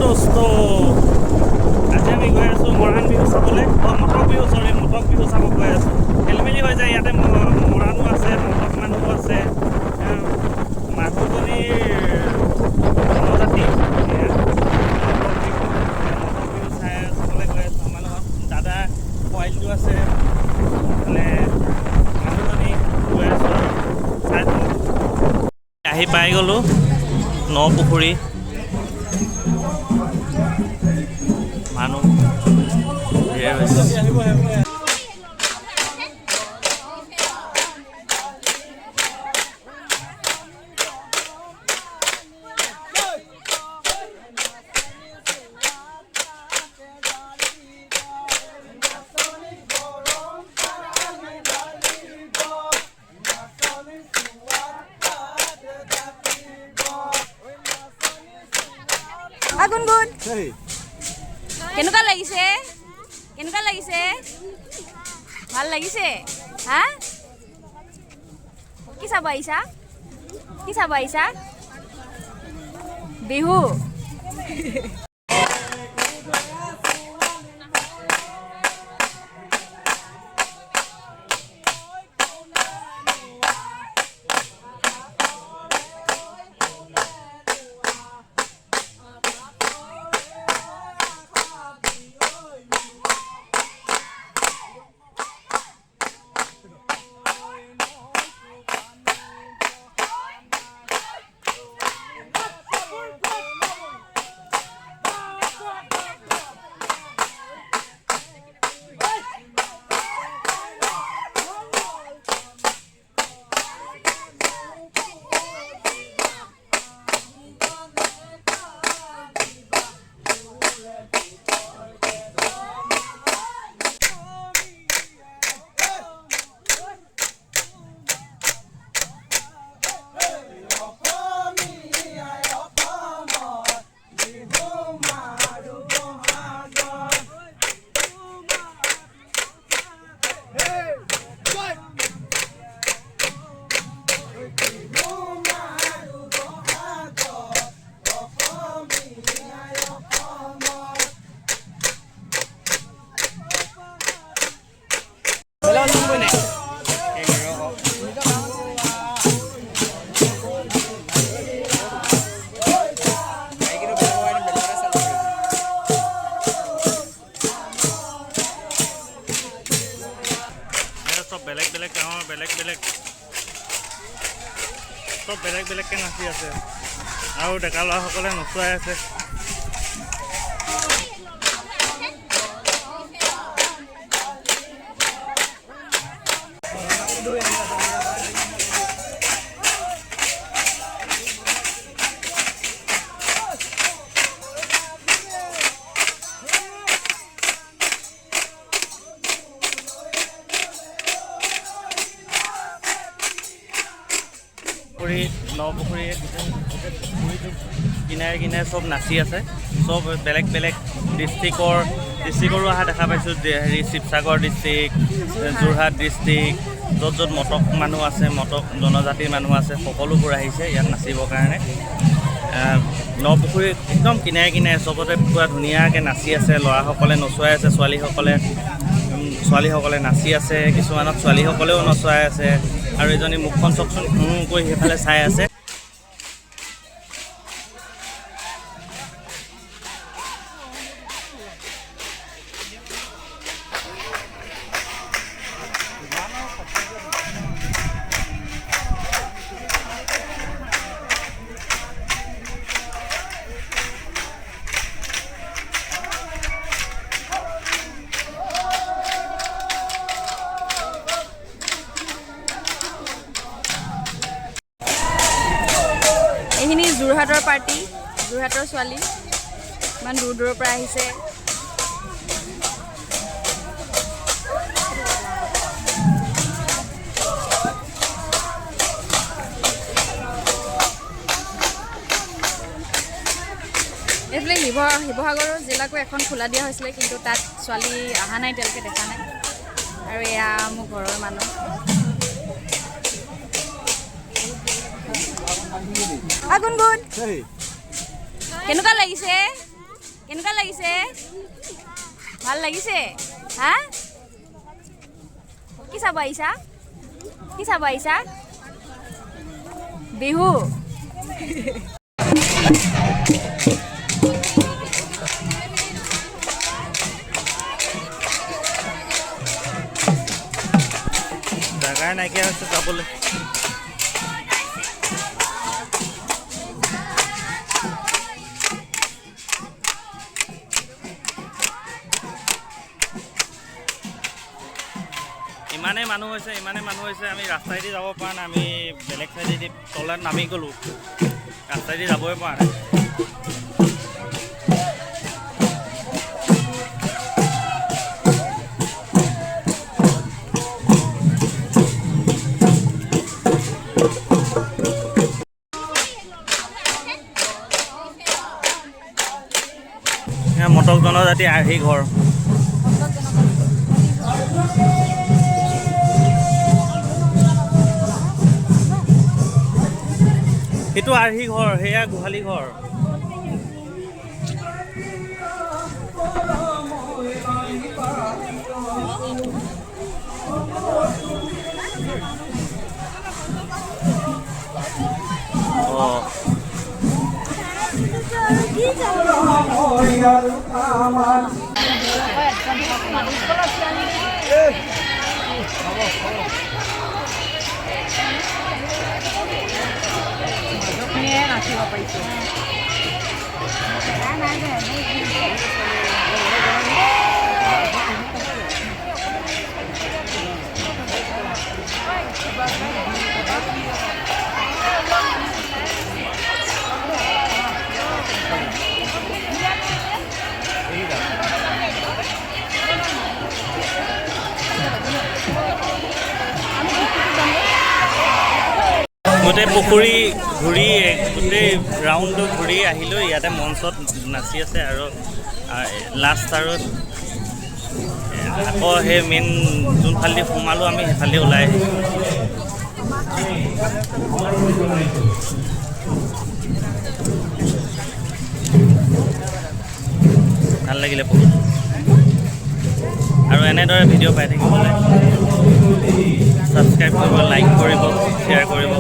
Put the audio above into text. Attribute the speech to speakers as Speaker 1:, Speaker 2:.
Speaker 1: দোস্ত আজি আমি গৈ আছোঁ মৰাণ বিহু চাবলৈ মটক বিহু চাব গৈ আছোঁ খেলিমেলি হৈ যায় ইয়াতে মৰাণো আছে মটক মানুহো আছে মানুহজনীৰ জনজাতি মটক বিহু চাবলৈ গৈ আছোঁ আমাৰ লগত দাদা পোৱালিটো আছে মানে মানুহজনী গৈ আছোঁ চাই আহি পাই গ'লোঁ নপুখুৰী মানুহ ধেৰ হৈছে
Speaker 2: গুণগুণ কেনেকুৱা লাগিছে ভাল লাগিছে হা কি চাব আহিছা বিহু
Speaker 1: সব বেলেগকৈ নাচি আছে আৰু ডেকা ল'ৰাসকলে নচুৱাই আছে নপুখুৰী পুখুৰীটো কিনাৰে চব নাচি আছে চব বেলেগ ডিষ্ট্ৰিক্টৰো অহা দেখা পাইছোঁ হেৰি শিৱসাগৰ ডিষ্ট্ৰিক্ট যোৰহাট ডিষ্ট্ৰিক্ট য'ত মটক মানুহ আছে মটক জনজাতিৰ মানুহ আছে সকলোবোৰ আহিছে ইয়াত নাচিবৰ কাৰণে নপুখুৰী একদম কিনাৰে চবতে পুৰা ধুনীয়াকৈ নাচি আছে ল'ৰাসকলে নচুৱাই আছে ছোৱালীসকলে নাচি আছে কিছুমানত ছোৱালীসকলেও নচুৱাই আছে আৰু এজনী মুখখন চকচোন কৰি সেইফালে চাই আছে
Speaker 2: এইখিনি যোৰহাটৰ পাৰ্টি যোৰহাটৰ ছোৱালী ইমান দূৰৰ পৰা আহিছে এইফালে শিৱসাগৰ জিলাকো এখন খোলা দিয়া হৈছিলে কিন্তু তাত ছোৱালী অহা নাই এতিয়ালৈকে দেখা নাই আৰু এয়া মোৰ ঘৰৰ মানুহ গুণগুণ কেনেকুৱা লাগিছে কেনেকুৱা লাগিছে ভাল লাগিছে হা কি চাব আহিছা বিহু
Speaker 1: জাগাই নাইকিয়া হৈছে যাবলৈ ইমানেই মানুহ হৈছে আমি ৰাস্তাইদি যাব পৰা নাই আমি বেলেগ চাইডেদি তলত নামি গ'লোঁ ৰাস্তাইদি যাবই পৰা নাই মটক জনজাতি আৰ্হি ঘৰ সেইটো আৰ্হি ঘৰ সেয়া গোহালি ঘৰ
Speaker 2: নাচিব পাৰিছোঁ
Speaker 1: গোটেই পুখুৰী ঘূৰি গোটেই ৰাউণ্ডটো ঘূৰি আহিলোঁ ইয়াতে মঞ্চত নাচি আছে আৰু লাষ্ট আৰু আকৌ সেই মেইন যোনফালেদি সোমালোঁ আমি সেইফালে ওলাই আহিছোঁ ভাল লাগিলে বহুত আৰু এনেদৰে ভিডিঅ' পাই থাকিবলৈ ছাবস্ক্ৰাইব কৰিব লাইক কৰিব শ্বেয়াৰ কৰিব